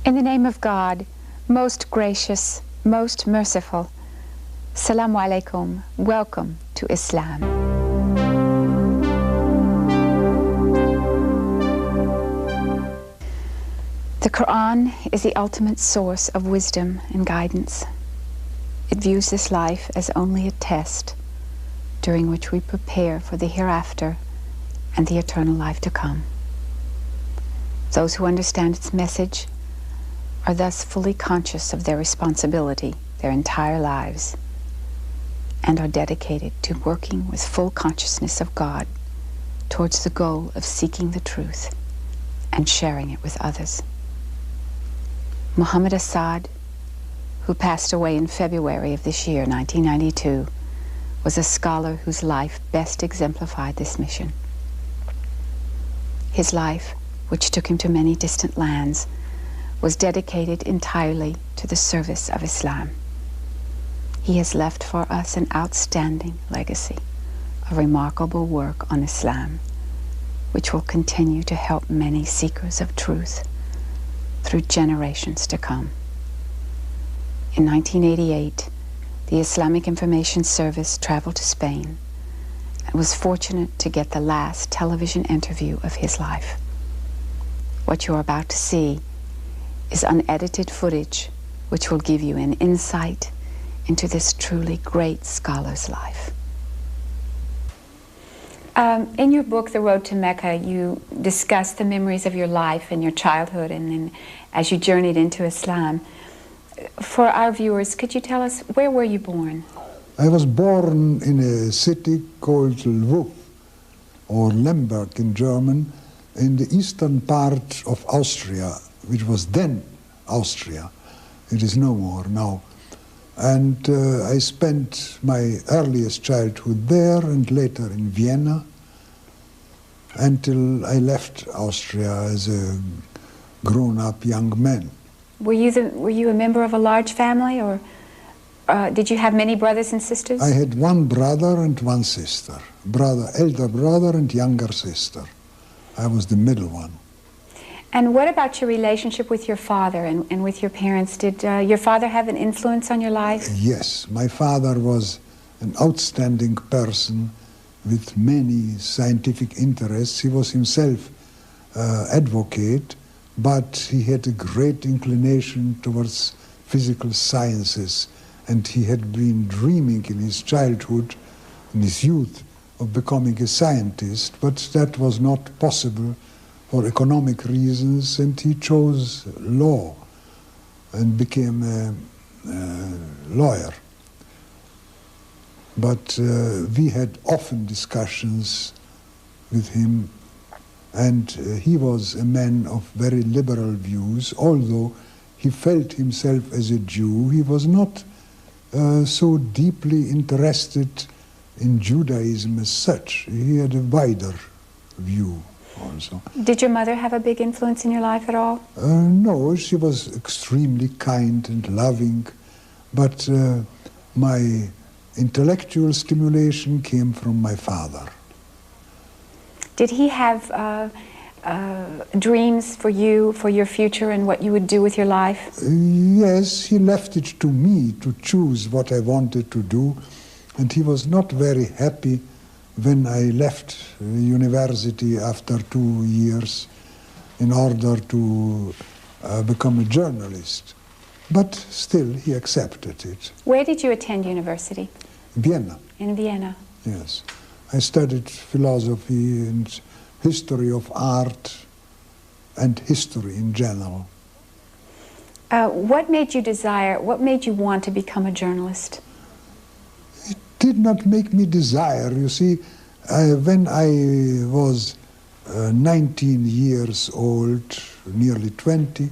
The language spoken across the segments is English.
In the name of God, most gracious, most merciful, Assalamu alaikum, welcome to Islam. The Quran is the ultimate source of wisdom and guidance. It views this life as only a test during which we prepare for the hereafter and the eternal life to come. Those who understand its message are thus fully conscious of their responsibility their entire lives and are dedicated to working with full consciousness of God towards the goal of seeking the truth and sharing it with others. Muhammad Asad, who passed away in February of this year, 1992, was a scholar whose life best exemplified this mission. His life, which took him to many distant lands, was dedicated entirely to the service of Islam. He has left for us an outstanding legacy of remarkable work on Islam, which will continue to help many seekers of truth through generations to come. In 1988, the Islamic Information Service traveled to Spain and was fortunate to get the last television interview of his life. What you're about to see is unedited footage which will give you an insight into this truly great scholar's life. In your book, The Road to Mecca, you discuss the memories of your life and your childhood and then as you journeyed into Islam. For our viewers, could you tell us, where were you born? I was born in a city called Lwów, or Lemberg in German, in the eastern part of Austria, which was then Austria. It is no more now. And I spent my earliest childhood there and later in Vienna until I left Austria as a grown-up young man. Were you a member of a large family, or did you have many brothers and sisters? I had one brother and one sister. Elder brother and younger sister. I was the middle one. And what about your relationship with your father and with your parents? Did your father have an influence on your life? Yes, my father was an outstanding person with many scientific interests. He was himself advocate, but he had a great inclination towards physical sciences, and he had been dreaming in his childhood, in his youth, of becoming a scientist, but that was not possible for economic reasons, and he chose law and became a lawyer. But we had often discussions with him, and he was a man of very liberal views. Although he felt himself as a Jew, he was not so deeply interested in Judaism as such. He had a wider view also. Did your mother have a big influence in your life at all? No, she was extremely kind and loving, but my intellectual stimulation came from my father. Did he have dreams for you, for your future and what you would do with your life? Yes, he left it to me to choose what I wanted to do, and he was not very happy when I left university after 2 years in order to become a journalist. But still, he accepted it. Where did you attend university? Vienna. In Vienna. Yes. I studied philosophy and history of art and history in general. What made you want to become a journalist? It did not make me desire. You see, when I was 19 years old, nearly 20,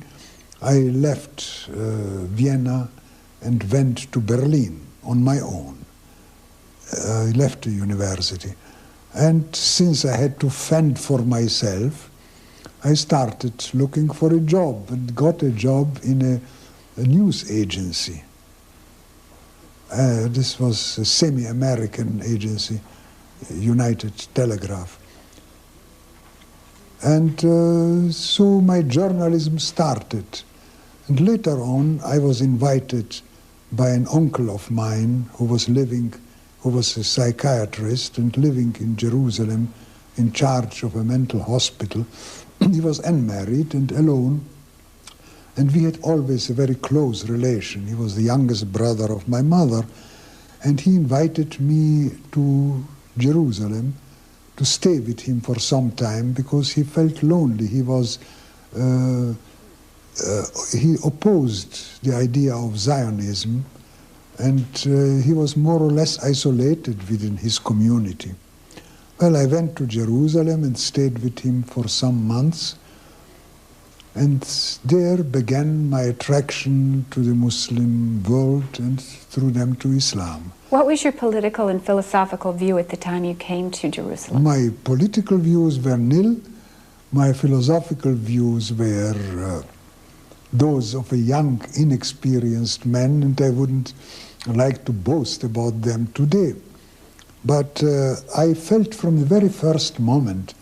I left Vienna and went to Berlin on my own. I left the university. And since I had to fend for myself, I started looking for a job and got a job in a news agency. This was a semi-American agency, United Telegraph. And so my journalism started. And later on, I was invited by an uncle of mine who was a psychiatrist and living in Jerusalem in charge of a mental hospital. He was unmarried and alone, and we had always a very close relation. He was the youngest brother of my mother, and he invited me to Jerusalem to stay with him for some time because he felt lonely. He opposed the idea of Zionism, and he was more or less isolated within his community. Well, I went to Jerusalem and stayed with him for some months, and there began my attraction to the Muslim world and through them to Islam. What was your political and philosophical view at the time you came to Jerusalem? My political views were nil. My philosophical views were those of a young, inexperienced man, and I wouldn't like to boast about them today. But I felt from the very first moment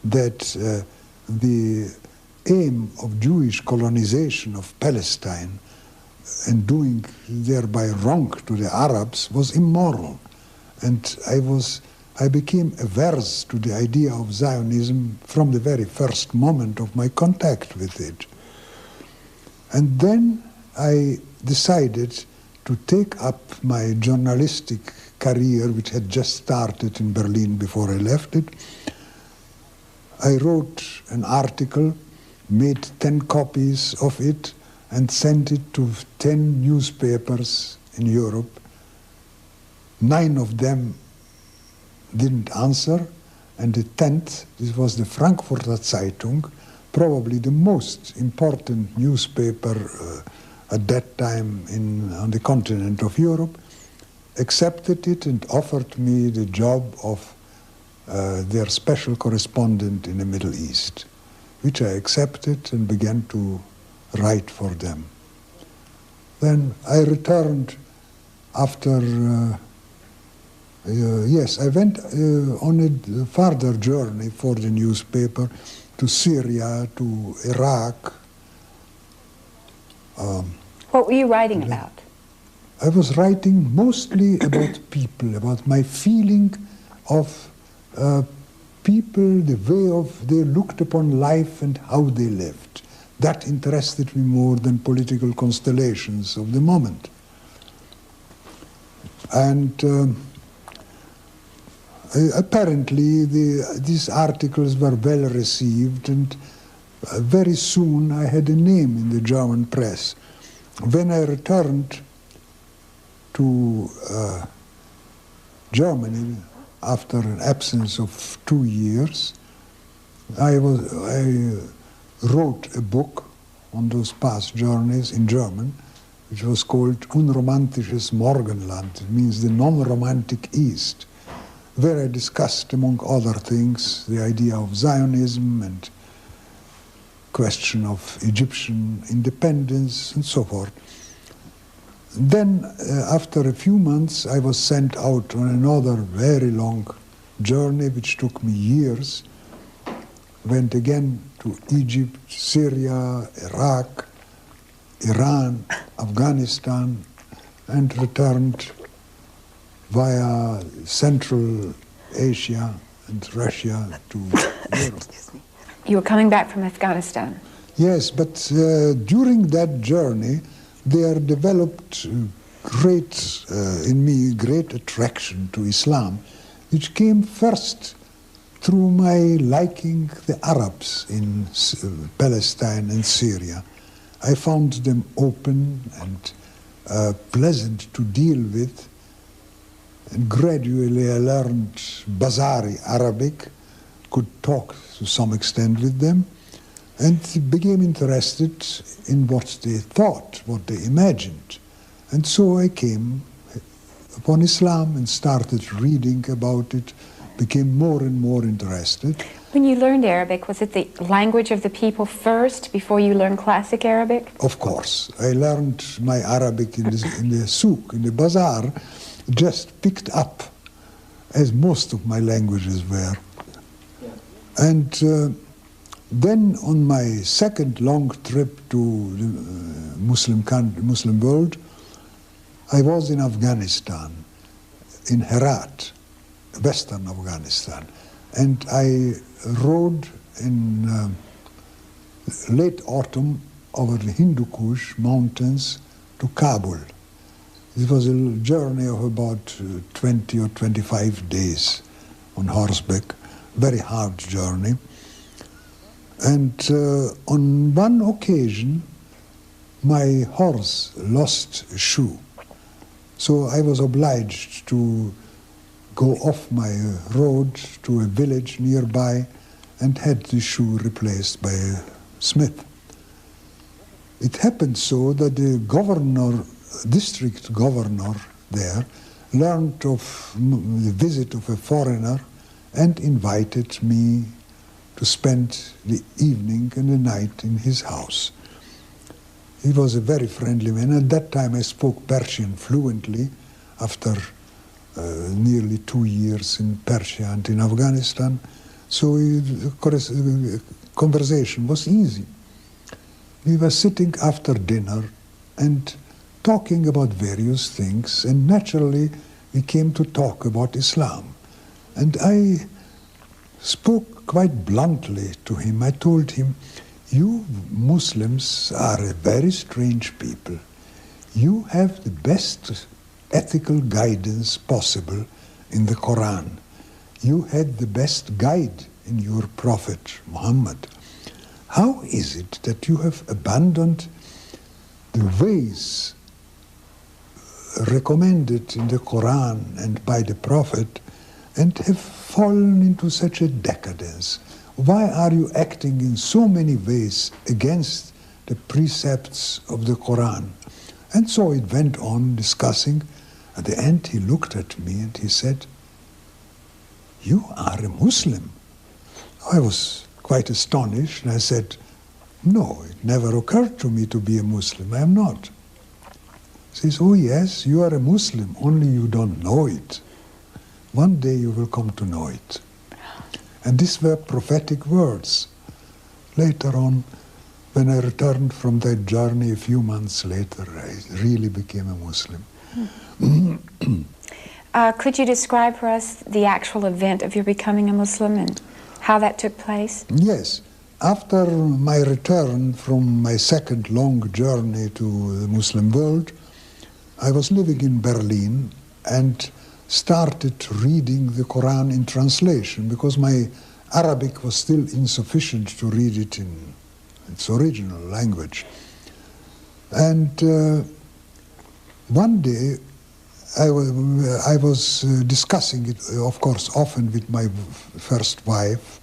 that the aim of Jewish colonization of Palestine and doing thereby wrong to the Arabs was immoral. And I became averse to the idea of Zionism from the very first moment of my contact with it. And then I decided to take up my journalistic career, which had just started in Berlin before I left it. I wrote an article, made 10 copies of it, and sent it to 10 newspapers in Europe. 9 of them didn't answer, and the 10th, this was the Frankfurter Zeitung, probably the most important newspaper at that time on the continent of Europe, accepted it and offered me the job of their special correspondent in the Middle East, which I accepted and began to write for them. Then I returned after, I went on a further journey for the newspaper to Syria, to Iraq. What were you writing about? I was writing mostly about people, about my feeling of people, the way they looked upon life and how they lived. That interested me more than political constellations of the moment. And apparently these articles were well received, and very soon I had a name in the German press. When I returned to Germany after an absence of 2 years, I wrote a book on those past journeys in German, which was called Unromantisches Morgenland. It means the non-romantic East, where I discussed, among other things, the idea of Zionism and question of Egyptian independence and so forth. Then, after a few months, I was sent out on another very long journey, which took me years. Went again to Egypt, Syria, Iraq, Iran, Afghanistan, and returned via Central Asia and Russia to Europe. You were coming back from Afghanistan. Yes, but during that journey, there developed in me great attraction to Islam, which came first through my liking the Arabs in Palestine and Syria. I found them open and pleasant to deal with, and gradually I learned Bazari Arabic, could talk to some extent with them, and became interested in what they thought, what they imagined. And so I came upon Islam and started reading about it, became more and more interested. When you learned Arabic, was it the language of the people first before you learned classic Arabic? Of course. I learned my Arabic in the souk, in the bazaar, just picked up, as most of my languages were. And Then on my second long trip to the Muslim world, I was in Afghanistan, in Herat, western Afghanistan. And I rode in late autumn over the Hindu Kush mountains to Kabul. It was a journey of about 20 or 25 days on horseback, very hard journey. And on one occasion, my horse lost a shoe. So I was obliged to go off my road to a village nearby and had the shoe replaced by a smith. It happened so that the district governor there learned of the visit of a foreigner and invited me to spend the evening and the night in his house. He was a very friendly man. At that time I spoke Persian fluently after nearly 2 years in Persia and in Afghanistan. So the conversation was easy. We were sitting after dinner and talking about various things, and naturally we came to talk about Islam. And I spoke quite bluntly to him. I told him, you Muslims are a very strange people. You have the best ethical guidance possible in the Quran. You had the best guide in your Prophet Muhammad. How is it that you have abandoned the ways recommended in the Quran and by the Prophet and have fallen into such a decadence? Why are you acting in so many ways against the precepts of the Quran? And so it went on discussing. At the end he looked at me and he said, you are a Muslim. I was quite astonished and I said, no, it never occurred to me to be a Muslim. I am not. He says, oh yes, you are a Muslim, only you don't know it. One day you will come to know it. And these were prophetic words. Later on, when I returned from that journey a few months later, I really became a Muslim. Could you describe for us the actual event of your becoming a Muslim and how that took place? Yes. After my return from my second long journey to the Muslim world, I was living in Berlin and started reading the Quran in translation because my Arabic was still insufficient to read it in its original language. And one day I was discussing it, of course, often with my first wife,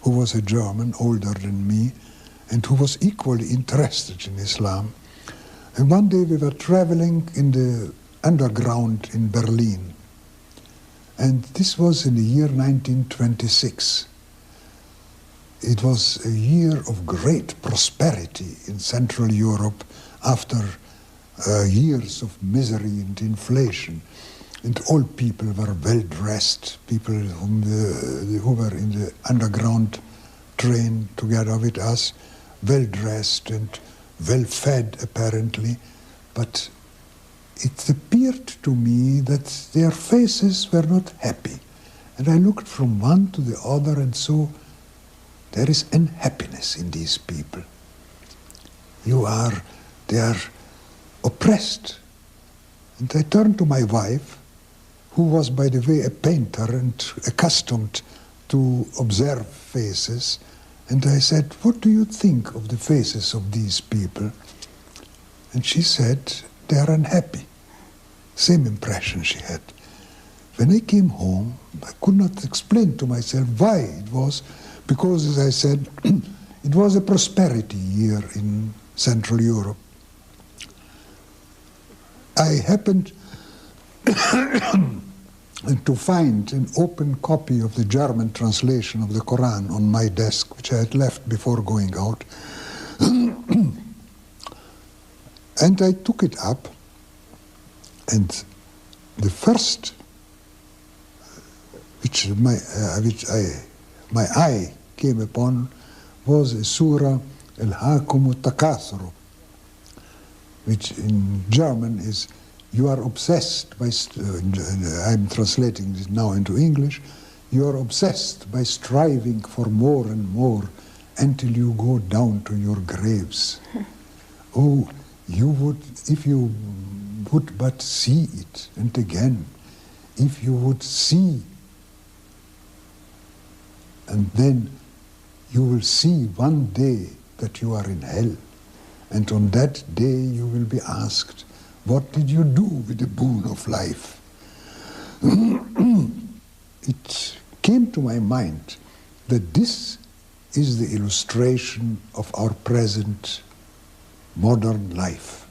who was a German, older than me, and who was equally interested in Islam. And one day we were traveling in the underground in Berlin. And this was in the year 1926. It was a year of great prosperity in Central Europe after years of misery and inflation. And all people were well-dressed, people who were in the underground train together with us, well-dressed and well-fed apparently, but it appeared to me that their faces were not happy. And I looked from one to the other and saw there is unhappiness in these people. They are oppressed. And I turned to my wife, who was, by the way, a painter and accustomed to observe faces, and I said, what do you think of the faces of these people? And she said, they are unhappy. Same impression she had. When I came home, I could not explain to myself why it was, because, as I said, it was a prosperity year in Central Europe. I happened to find an open copy of the German translation of the Quran on my desk, which I had left before going out. And I took it up, and the first which my eye came upon was a surah, Al-Hakumu Takathuru, which in German is, you are obsessed by, I'm translating this now into English, you are obsessed by striving for more and more until you go down to your graves. Oh, you would, if you would but see it, and again, if you would see, and then you will see one day that you are in hell. And on that day you will be asked, what did you do with the boon of life? It came to my mind that this is the illustration of our present modern life.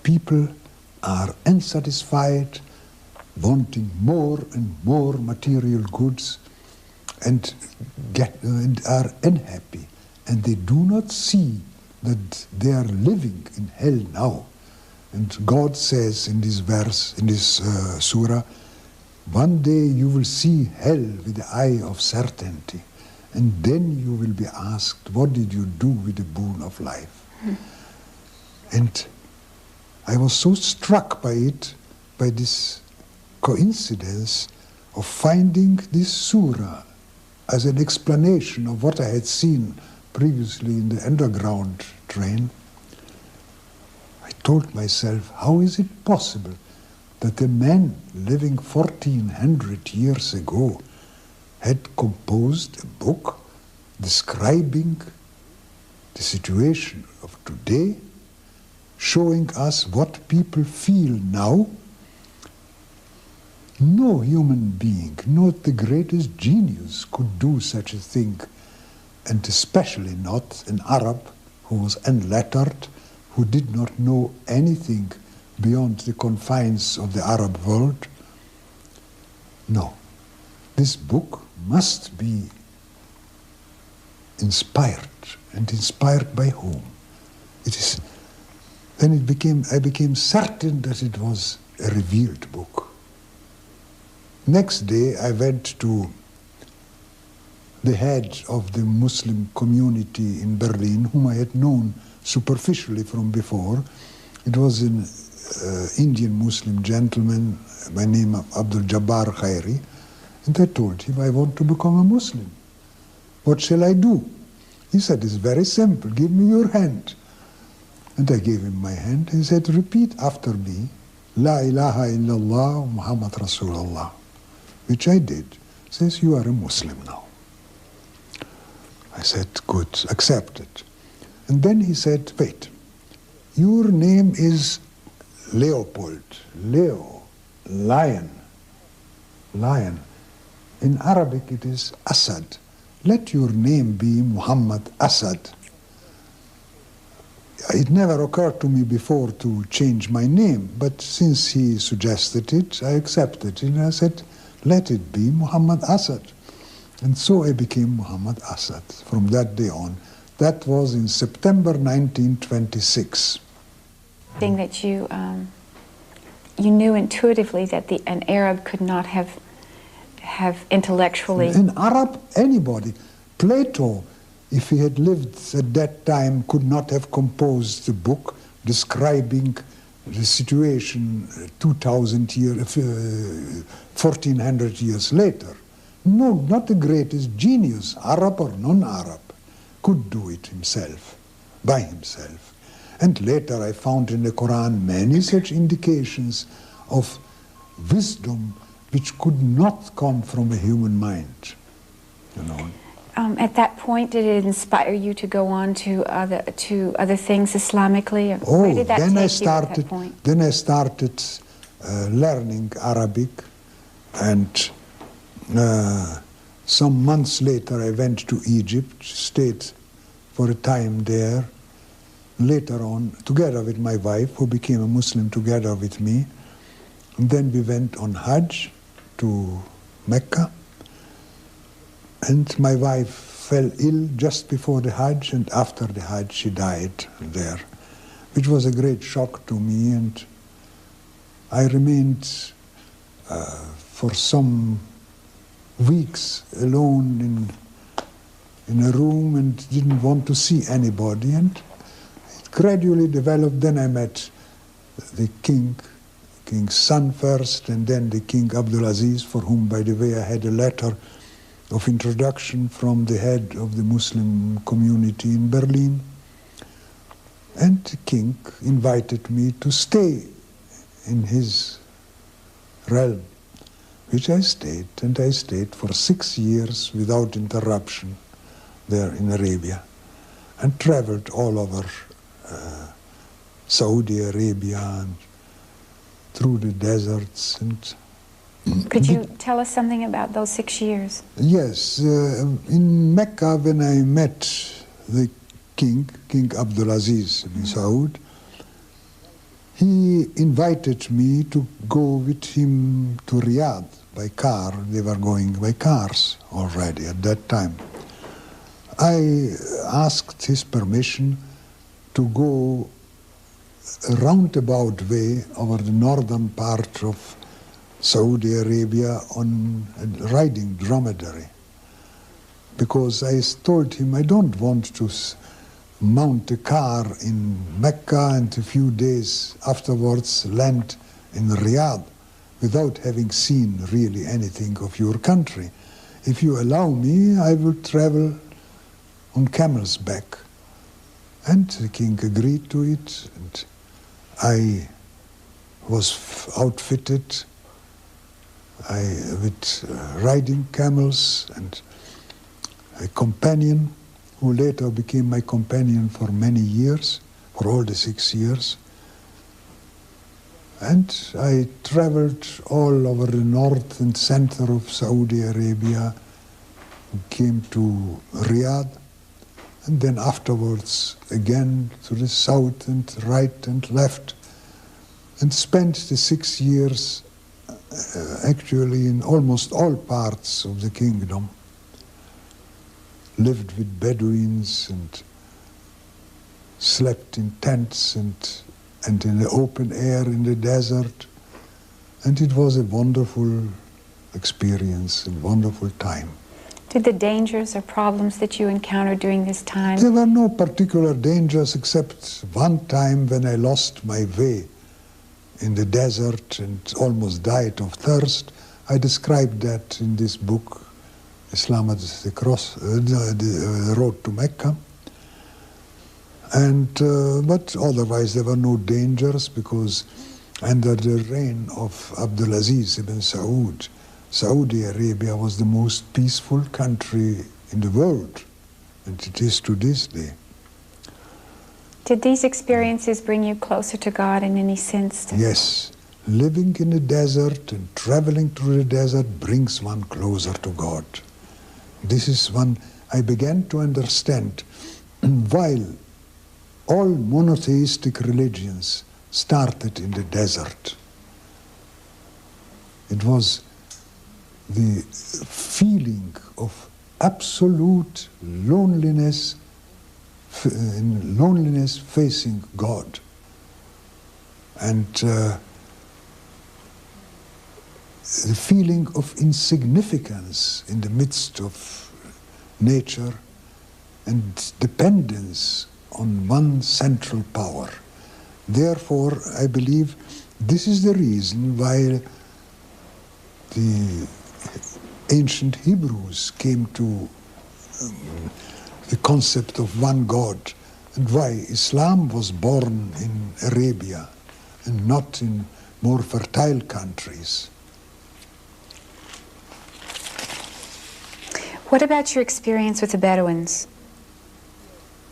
People are unsatisfied, wanting more and more material goods, and are unhappy, and they do not see that they are living in hell now. And God says in this verse, in this surah, one day you will see hell with the eye of certainty, and then you will be asked, what did you do with the boon of life? And I was so struck by it, by this coincidence of finding this surah as an explanation of what I had seen previously in the underground train. I told myself, how is it possible that a man living 1400 years ago had composed a book describing the situation of today, showing us what people feel now? No human being, not the greatest genius, could do such a thing, and especially not an Arab who was unlettered, who did not know anything beyond the confines of the Arab world. No, this book must be inspired, and inspired by whom? It is. Then I became certain that it was a revealed book. Next day, I went to the head of the Muslim community in Berlin, whom I had known superficially from before. It was an Indian Muslim gentleman by name of Abdul Jabbar Khairi, and I told him, I want to become a Muslim. What shall I do? He said, it's very simple, give me your hand. And I gave him my hand. He said, repeat after me, La ilaha illallah Muhammad Rasulullah, which I did. He says, you are a Muslim now. I said, good, accepted. And then he said, wait, your name is Leopold, Leo, lion, lion. In Arabic it is Asad. Let your name be Muhammad Asad. It never occurred to me before to change my name, but since he suggested it, I accepted it. And I said, let it be Muhammad Asad. And so I became Muhammad Asad from that day on. That was in September 1926. Thing that you knew intuitively that an Arab could not have intellectually. An Arab, anybody. Plato, if he had lived at that time, could not have composed a book describing the situation 2,000 years, 1,400 years later. No, not the greatest genius, Arab or non-Arab, could do it himself, by himself. And later I found in the Quran many such indications of wisdom which could not come from a human mind, you know. At that point, did it inspire you to go on to other things Islamically? Oh, where did that then take I you at that point? Then I started learning Arabic, and some months later I went to Egypt, stayed for a time there. Later on, together with my wife, who became a Muslim together with me, and then we went on Hajj to Mecca. And my wife fell ill just before the Hajj, and after the Hajj she died there, which was a great shock to me, and I remained for some weeks alone in a room and didn't want to see anybody, and it gradually developed. Then I met the king's son first, and then the King Abdulaziz, for whom, by the way, I had a letter of introduction from the head of the Muslim community in Berlin. And the king invited me to stay in his realm, which I stayed, and I stayed for 6 years without interruption there in Arabia, and traveled all over Saudi Arabia and through the deserts. And could you tell us something about those 6 years? Yes, in Mecca, when I met the King Abdulaziz ibn Saud, he invited me to go with him to Riyadh by car. They were going by cars already at that time. I asked his permission to go a roundabout way over the northern part of Saudi Arabia on riding dromedary, because I told him I don't want to mount a car in Mecca and a few days afterwards land in Riyadh without having seen really anything of your country. If you allow me, I will travel on camel's back. And the king agreed to it, and I was outfitted with riding camels and a companion who later became my companion for many years, for all the 6 years. And I traveled all over the north and center of Saudi Arabia, came to Riyadh, and then afterwards again to the south and right and left, and spent the 6 years actually in almost all parts of the kingdom. Lived with Bedouins and slept in tents and in the open air in the desert. And it was a wonderful experience and wonderful time. Did the dangers or problems that you encountered during this time? There were no particular dangers except one time when I lost my way in the desert and almost died of thirst. I described that in this book, Islam at the Road to Mecca. And but otherwise there were no dangers, because under the reign of Abdulaziz ibn Saud, Saudi Arabia was the most peaceful country in the world, and it is to this day. Did these experiences bring you closer to God in any sense? Yes. Living in the desert and traveling through the desert brings one closer to God. This is when I began to understand, while all monotheistic religions started in the desert, it was the feeling of absolute loneliness facing God. And the feeling of insignificance in the midst of nature and dependence on one central power. Therefore, I believe this is the reason why the ancient Hebrews came to the concept of one God, and why Islam was born in Arabia and not in more fertile countries. What about your experience with the Bedouins?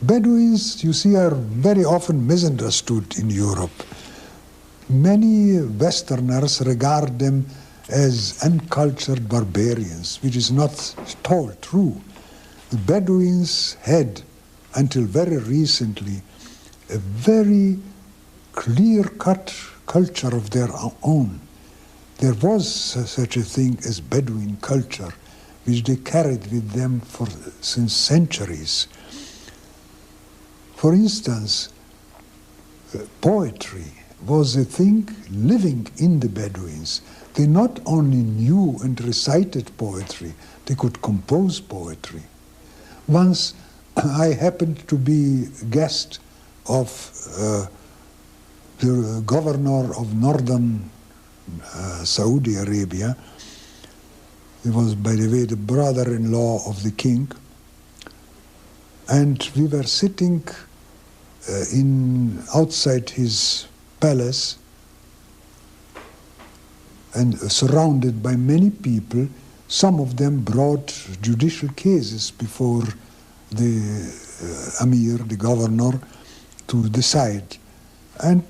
Bedouins, you see, are very often misunderstood in Europe. Many Westerners regard them as uncultured barbarians, which is not at all true. The Bedouins had, until very recently, a very clear-cut culture of their own. There was such a thing as Bedouin culture, which they carried with them since centuries. For instance, poetry was a thing living in the Bedouins. They not only knew and recited poetry, they could compose poetry. Once I happened to be guest of the governor of northern Saudi Arabia. He was, by the way, the brother-in-law of the king. And we were sitting outside his palace and surrounded by many people. Some of them brought judicial cases before the Amir, the governor, to decide. And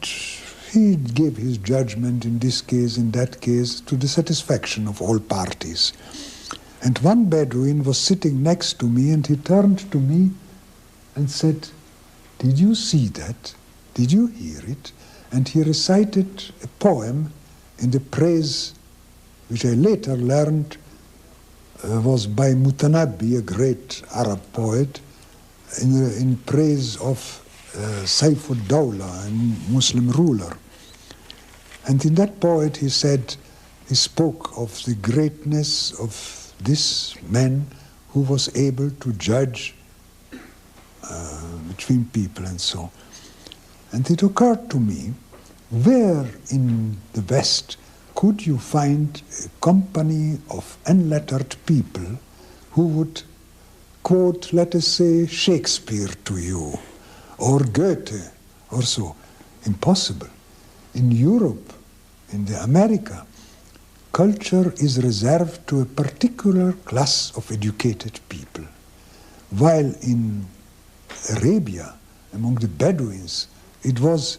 he gave his judgment in this case, in that case, to the satisfaction of all parties. And one Bedouin was sitting next to me, and he turned to me and said, "Did you see that? Did you hear it?" And he recited a poem in the praise, which I later learned was by Mutanabbi, a great Arab poet, in praise of Saif-ud-Dawla, a Muslim ruler. And in that poet he spoke of the greatness of this man who was able to judge between people and so. And it occurred to me, where in the West could you find a company of unlettered people who would quote, let us say, Shakespeare to you, or Goethe, or so? Impossible. In Europe, in America, culture is reserved to a particular class of educated people, while in Arabia, among the Bedouins, it was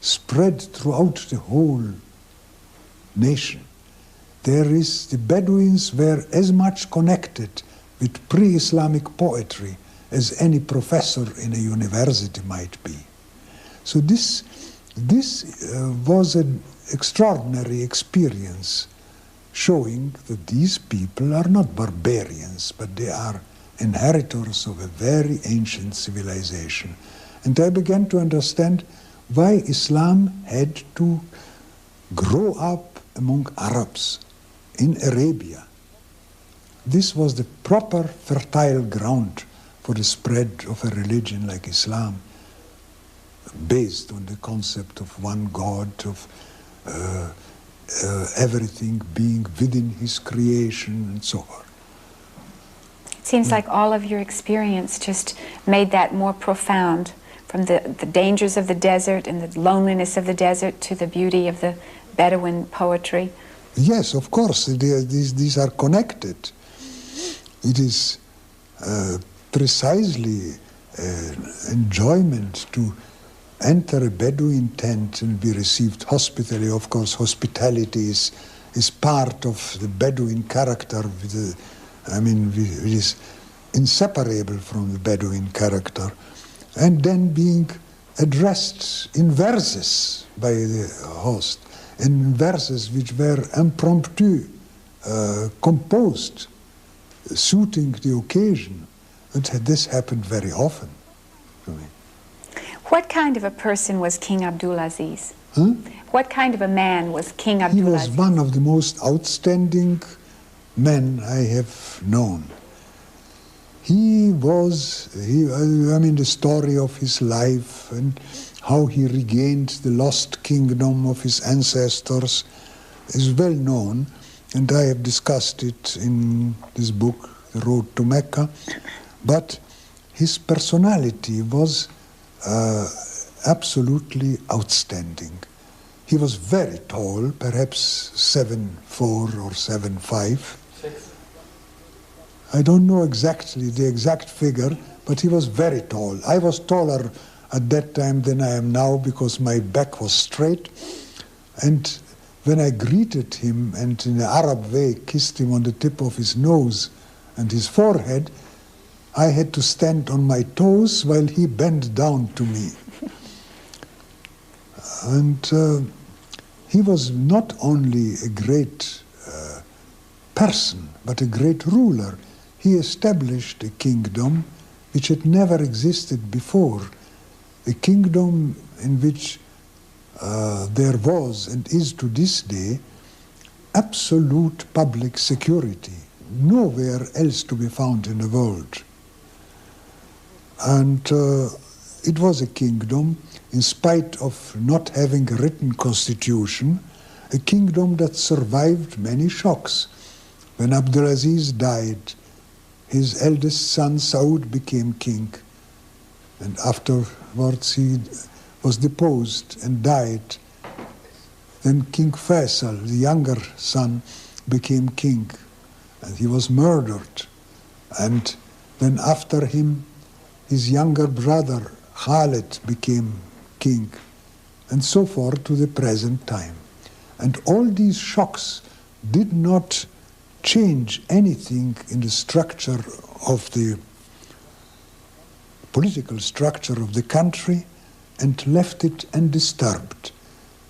spread throughout the whole nation. The Bedouins were as much connected with pre-Islamic poetry as any professor in a university might be. So this was an extraordinary experience, showing that these people are not barbarians, but they are inheritors of a very ancient civilization. And I began to understand why Islam had to grow up among Arabs in Arabia. This was the proper fertile ground for the spread of a religion like Islam, based on the concept of one God, of everything being within his creation and so on. It seems like all of your experience just made that more profound, from the dangers of the desert and the loneliness of the desert to the beauty of the Bedouin poetry. Yes, of course, these are connected. It is precisely enjoyment to enter a Bedouin tent and be received hospitably. Of course, hospitality is part of the Bedouin character, which is inseparable from the Bedouin character. And then being addressed in verses by the host, in verses which were impromptu, composed, suiting the occasion. And this happened very often to me. What kind of a person was King Abdulaziz? Huh? What kind of a man was King Abdulaziz? He was one of the most outstanding men I have known. The story of his life and how he regained the lost kingdom of his ancestors is well known, and I have discussed it in this book, The Road to Mecca. But his personality was absolutely outstanding. He was very tall, perhaps 7'4" or 7'5". I don't know exactly the exact figure, but he was very tall. I was taller at that time than I am now because my back was straight. And when I greeted him and in the Arab way kissed him on the tip of his nose and his forehead, I had to stand on my toes while he bent down to me. And he was not only a great person, but a great ruler. He established a kingdom which had never existed before, a kingdom in which there was and is to this day absolute public security, nowhere else to be found in the world. And it was a kingdom, in spite of not having a written constitution, a kingdom that survived many shocks. When Abdulaziz died, his eldest son Saud became king, and afterwards he was deposed and died. Then King Faisal, the younger son, became king, and he was murdered. And then after him, his younger brother Khalid became king, and so forth to the present time. And all these shocks did not change anything in the structure of the political structure of the country, and left it undisturbed.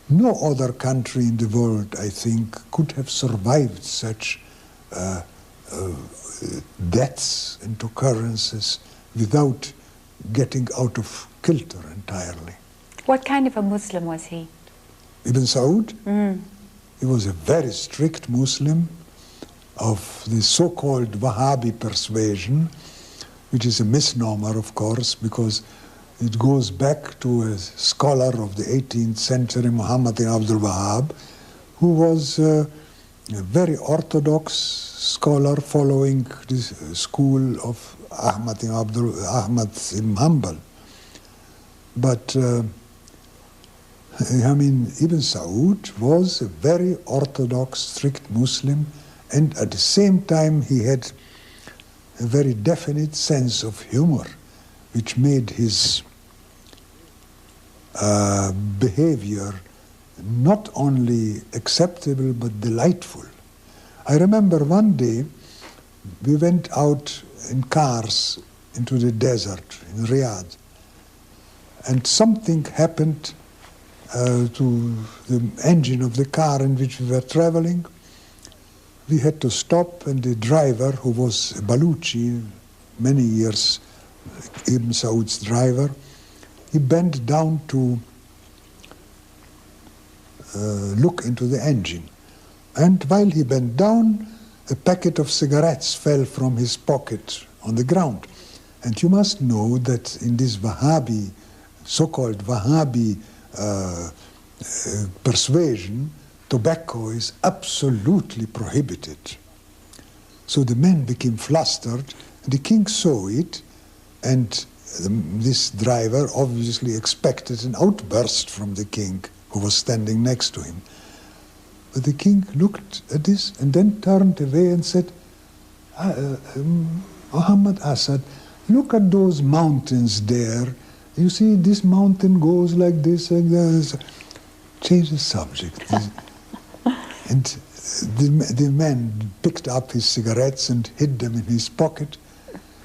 No other country in the world, I think, could have survived such deaths and occurrences without getting out of kilter entirely. What kind of a Muslim was he? Ibn Saud? He was a very strict Muslim of the so-called Wahhabi persuasion, which is a misnomer, of course, because it goes back to a scholar of the 18th century, Muhammad ibn Abdul Wahhab, who was a very orthodox scholar following the school of Ahmad ibn Hanbal. But Ibn Saud was a very orthodox, strict Muslim, and at the same time he had a very definite sense of humor, which made his behavior not only acceptable but delightful. I remember one day we went out in cars into the desert in Riyadh, and something happened to the engine of the car in which we were traveling. We had to stop, and the driver, who was a Baluchi, many years Ibn Saud's driver, he bent down to look into the engine. And while he bent down, a packet of cigarettes fell from his pocket on the ground. And you must know that in this Wahhabi, so-called Wahhabi persuasion, tobacco is absolutely prohibited. So the men became flustered, and the king saw it, and this driver obviously expected an outburst from the king, who was standing next to him. But the king looked at this and then turned away and said, Muhammad Asad, look at those mountains there. You see, this mountain goes like this and that. Change the subject. And the man picked up his cigarettes and hid them in his pocket.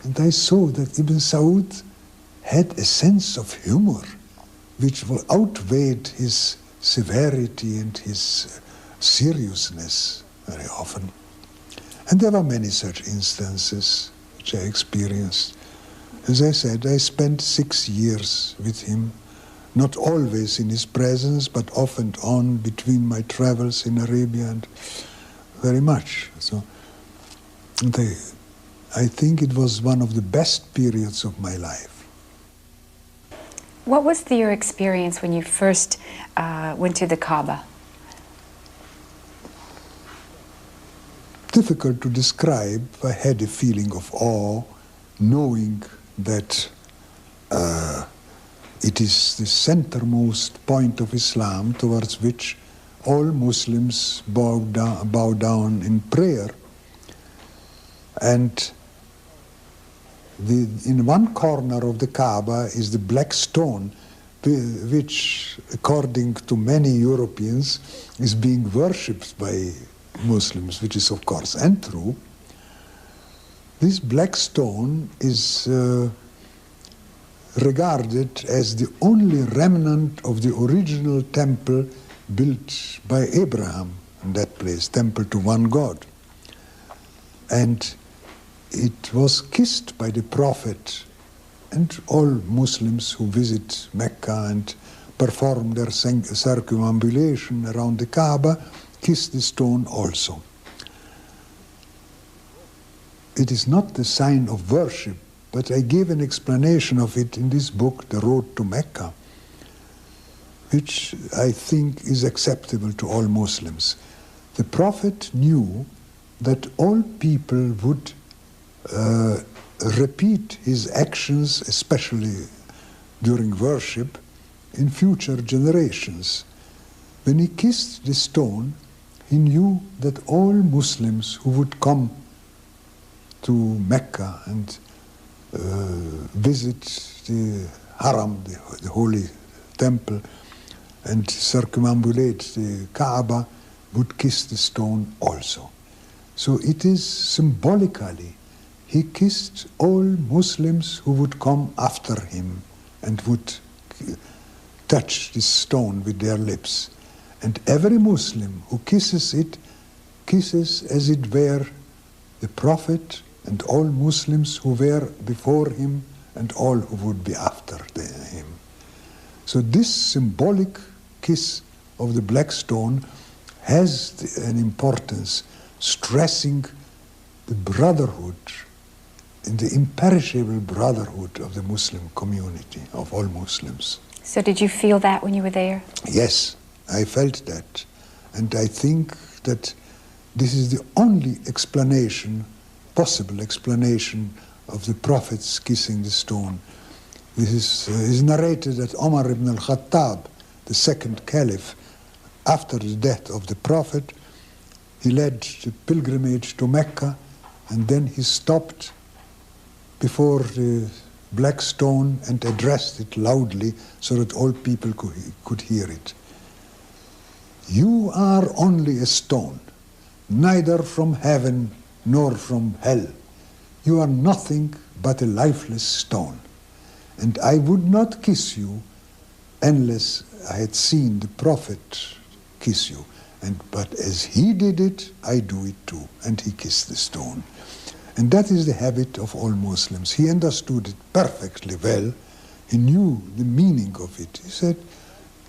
And I saw that Ibn Saud had a sense of humor which outweighed his severity and his seriousness very often. And there were many such instances which I experienced. As I said, I spent 6 years with him, not always in his presence, but off and on between my travels in Arabia, and very much. So I think it was one of the best periods of my life. What was your experience when you first went to the Kaaba? Difficult to describe. I had a feeling of awe, knowing that it is the centermost point of Islam towards which all Muslims bow down in prayer. And in one corner of the Kaaba is the black stone, which, according to many Europeans, is being worshipped by Muslims, which is of course untrue. This black stone is regarded as the only remnant of the original temple built by Abraham in that place, temple to one God. And it was kissed by the Prophet, and all Muslims who visit Mecca and perform their circumambulation around the Kaaba kiss the stone also. It is not the sign of worship but I gave an explanation of it in this book, The Road to Mecca, which I think is acceptable to all Muslims. The Prophet knew that all people would repeat his actions, especially during worship, in future generations. When he kissed the stone, he knew that all Muslims who would come to Mecca and visit the Haram, the holy temple, and circumambulate the Kaaba, would kiss the stone also. So it is symbolically, he kissed all Muslims who would come after him and would touch this stone with their lips. And every Muslim who kisses it, kisses as it were the Prophet and all Muslims who were before him and all who would be after him. So this symbolic kiss of the black stone has an importance, stressing the brotherhood and the imperishable brotherhood of the Muslim community, of all Muslims. So did you feel that when you were there? Yes, I felt that. And I think that this is the only explanation, possible explanation, of the Prophet's kissing the stone. This is narrated that Omar ibn al-Khattab, the second caliph, after the death of the Prophet, he led the pilgrimage to Mecca, and then he stopped before the black stone and addressed it loudly so that all people could hear it. You are only a stone, neither from heaven nor from hell. You are nothing but a lifeless stone. And I would not kiss you unless I had seen the Prophet kiss you. But as he did it, I do it too. And he kissed the stone. And that is the habit of all Muslims. He understood it perfectly well. He knew the meaning of it. He said,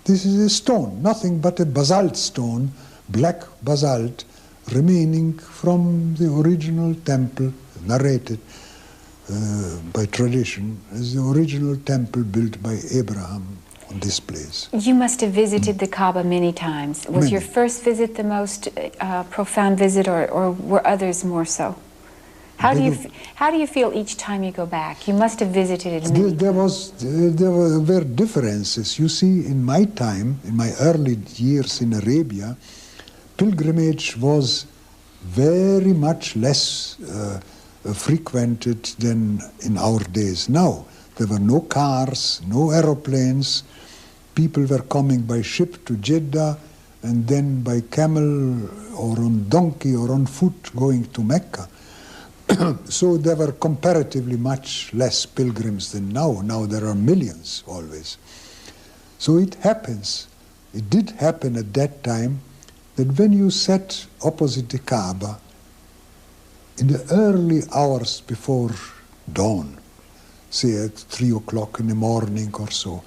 this is a stone, nothing but a basalt stone, black basalt, remaining from the original temple, narrated by tradition, as the original temple built by Abraham on this place. You must have visited the Kaaba many times. Was your first visit the most profound visit, or were others more so? How do you feel each time you go back? You must have visited it many times. There were differences. You see, in my time, in my early years in Arabia, pilgrimage was very much less frequented than in our days now. There were no cars, no aeroplanes. People were coming by ship to Jeddah and then by camel or on donkey or on foot going to Mecca. So there were comparatively much less pilgrims than now. Now there are millions always. So it happens, it did happen at that time, that when you sat opposite the Kaaba, in the early hours before dawn, say at 3 o'clock in the morning or so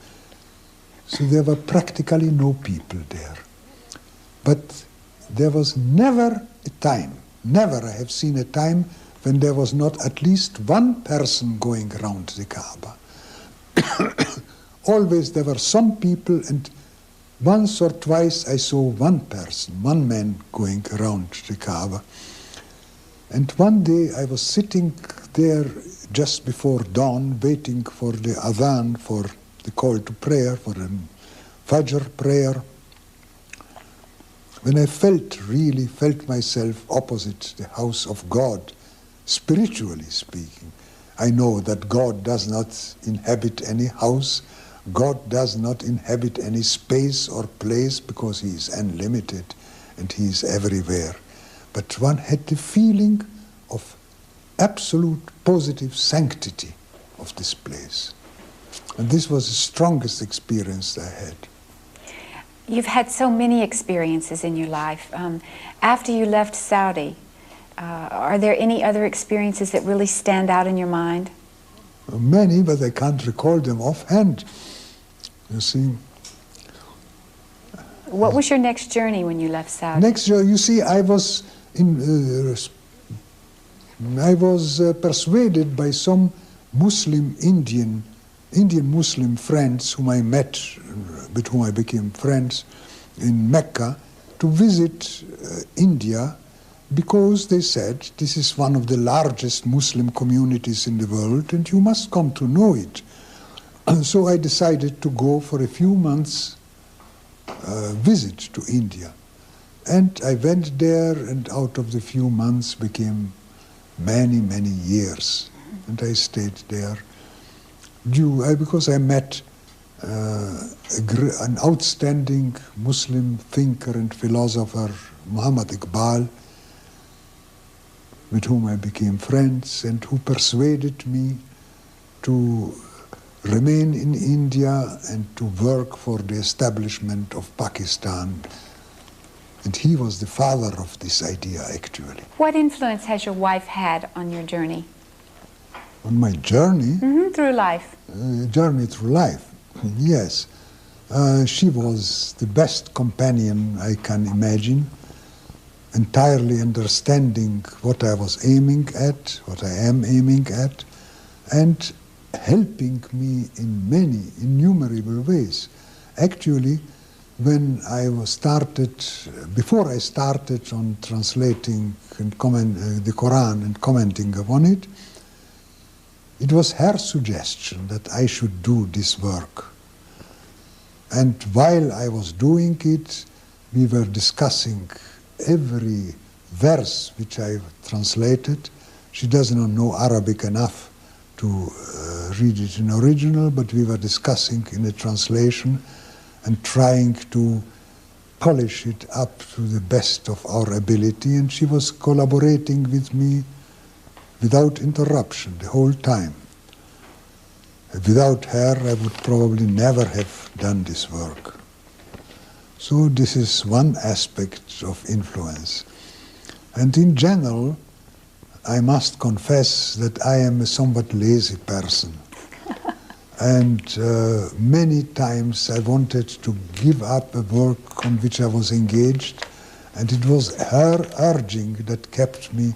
there were practically no people there. But there was never a time, never I have seen a time when there was not at least one person going around the Kaaba. Always there were some people, and once or twice I saw one person, one man going around the Kaaba. And one day I was sitting there just before dawn, waiting for the adhan, for the call to prayer, for a Fajr prayer, when I really felt myself opposite the house of God, spiritually speaking. I know that God does not inhabit any house, God does not inhabit any space or place, because he is unlimited and he is everywhere. But one had the feeling of absolute positive sanctity of this place. And this was the strongest experience I had. You've had so many experiences in your life. After you left Saudi, are there any other experiences that really stand out in your mind? Many, but I can't recall them offhand. You see. What was your next journey when you left Saudi? Next journey, you see, I was persuaded by some Indian Muslim friends whom I met, with whom I became friends in Mecca, to visit India, because they said this is one of the largest Muslim communities in the world and you must come to know it. And so I decided to go for a few months visit to India. And I went there, and out of the few months became many, many years. And I stayed there because I met an outstanding Muslim thinker and philosopher, Muhammad Iqbal, with whom I became friends, and who persuaded me to remain in India and to work for the establishment of Pakistan. And he was the father of this idea, actually. What influence has your wife had on your journey? On my journey? Through life. Journey through life, yes. She was the best companion I can imagine, entirely understanding what I was aiming at, what I am aiming at, and helping me in many innumerable ways. Actually, when before I started on translating and the Quran and commenting upon it, it was her suggestion that I should do this work. And while I was doing it, we were discussing every verse which I translated. She does not know Arabic enough to read it in original, but we were discussing in a translation and trying to polish it up to the best of our ability, and she was collaborating with me without interruption the whole time. Without her, I would probably never have done this work. So this is one aspect of influence. And in general, I must confess that I am a somewhat lazy person. And many times I wanted to give up a work on which I was engaged, and it was her urging that kept me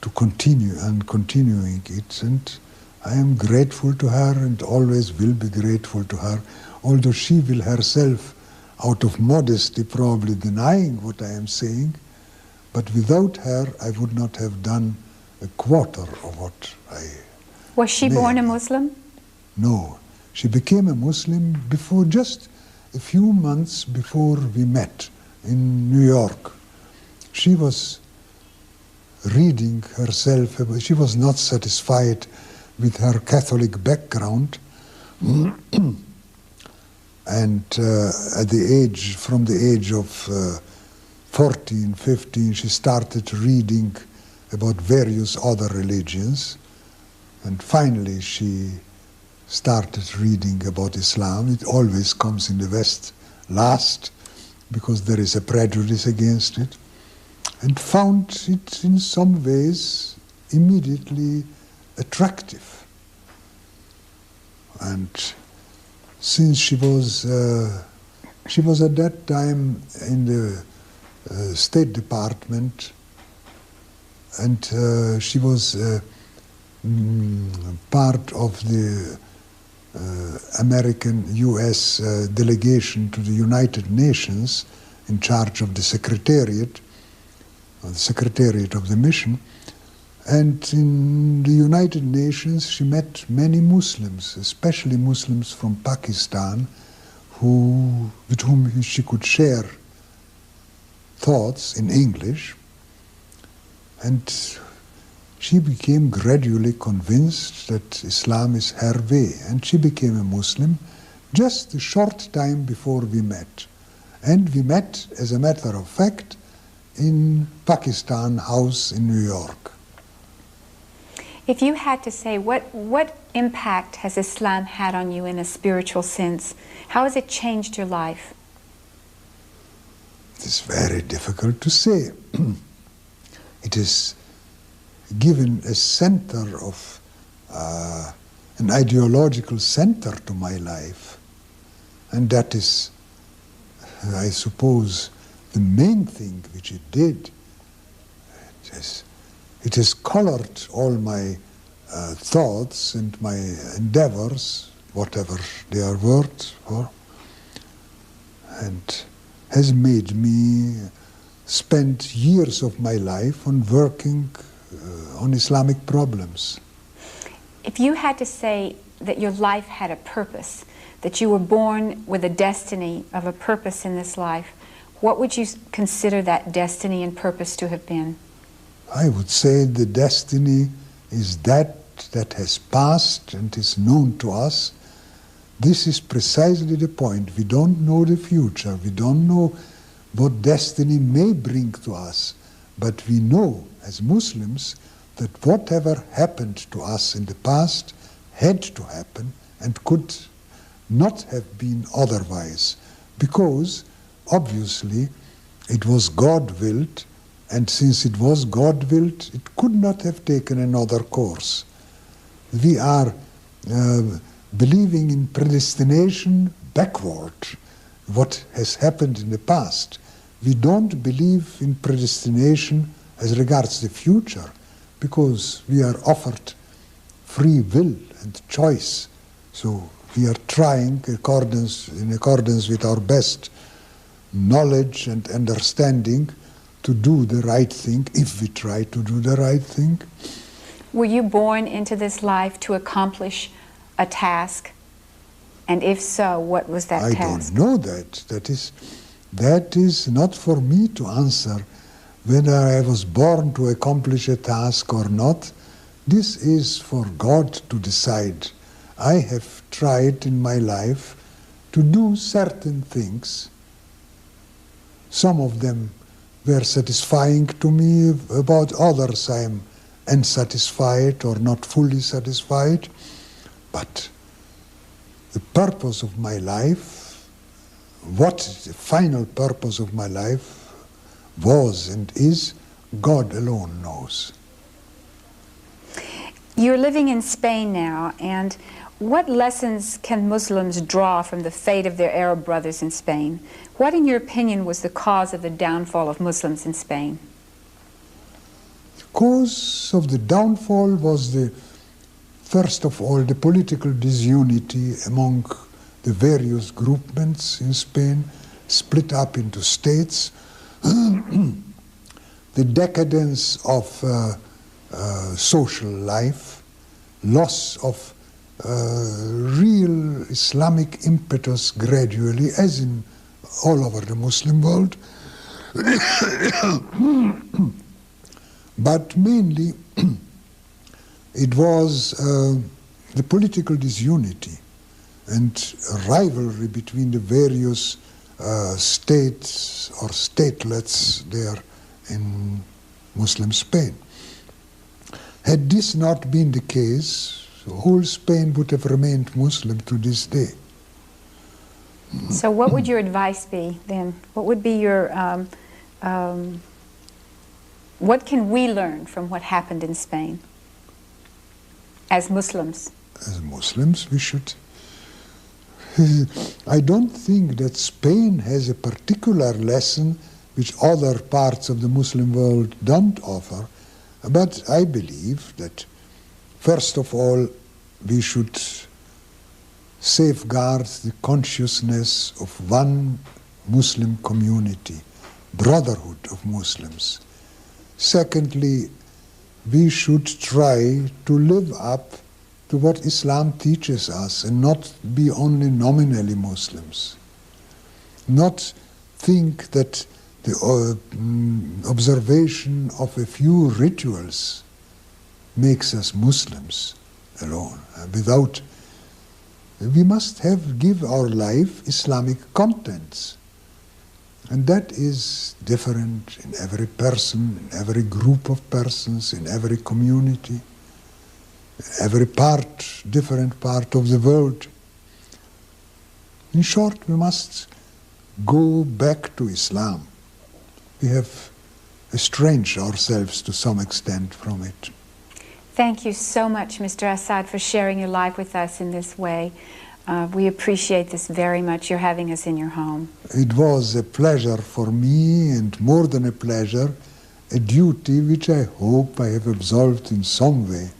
to continue and continuing it. And I am grateful to her and always will be grateful to her, although she will herself, out of modesty, probably denying what I am saying. But without her, I would not have done a quarter of what I Was she made. born a Muslim? No. She became a Muslim just a few months before we met in New York. She was reading herself. She was not satisfied with her Catholic background. And from the age of 14, 15, she started reading about various other religions. And finally, she started reading about Islam. It always comes in the West last, because there is a prejudice against it, and found it in some ways immediately attractive. And since she was at that time in the State Department, and she was part of the American U.S. delegation to the United Nations, in charge of the Secretariat of the mission. And in the United Nations, she met many Muslims, especially Muslims from Pakistan, with whom she could share thoughts in English. And she became gradually convinced that Islam is her way, and she became a Muslim just a short time before we met. And we met, as a matter of fact, in Pakistan House in New York. If you had to say, what impact has Islam had on you in a spiritual sense? How has it changed your life? It is very difficult to say. It is given a center of, an ideological center to my life. And that is, I suppose, the main thing which it did. It has colored all my thoughts and my endeavors, whatever they are worth for, and has made me spend years of my life on working on Islamic problems. If you had to say that your life had a purpose, that you were born with a destiny of a purpose in this life, what would you consider that destiny and purpose to have been? I would say the destiny is that has passed and is known to us. This is precisely the point. We don't know the future. We don't know what destiny may bring to us. But we know, as Muslims, that whatever happened to us in the past had to happen and could not have been otherwise, because obviously it was God-willed, and since it was God-willed, it could not have taken another course. We are believing in predestination backward, what has happened in the past. We don't believe in predestination as regards the future, because we are offered free will and choice. So we are trying, in accordance with our best knowledge and understanding, to do the right thing, if we try to do the right thing. Were you born into this life to accomplish a task? And if so, what was that task? I don't know that. That is not for me to answer whether I was born to accomplish a task or not. This is for God to decide. I have tried in my life to do certain things. Some of them were satisfying to me, about others I am unsatisfied or not fully satisfied. But the purpose of my life, what the final purpose of my life was and is, God alone knows. You're living in Spain now, and what lessons can Muslims draw from the fate of their Arab brothers in Spain? What, in your opinion, was the cause of the downfall of Muslims in Spain? The cause of the downfall was, first of all, the political disunity among the various groupments in Spain, split up into states, the decadence of social life, loss of real Islamic impetus gradually, as in all over the Muslim world. But mainly it was the political disunity and rivalry between the various states or statelets there in Muslim Spain. Had this not been the case, whole Spain would have remained Muslim to this day. So what would your advice be then? What would be your, what can we learn from what happened in Spain as Muslims? As Muslims, we should. I don't think that Spain has a particular lesson which other parts of the Muslim world don't offer, but I believe that, first of all, we should safeguard the consciousness of one Muslim community, brotherhood of Muslims. Secondly, we should try to live up to what Islam teaches us and not be only nominally Muslims. Not think that the observation of a few rituals makes us Muslims alone. We must give our life Islamic contents. And that is different in every person, in every group of persons, in every community, every different part of the world. In short, we must go back to Islam. We have estranged ourselves to some extent from it. Thank you so much, Mr. Asad, for sharing your life with us in this way. We appreciate this very much, your having us in your home. It was a pleasure for me, and more than a pleasure, a duty which I hope I have absolved in some way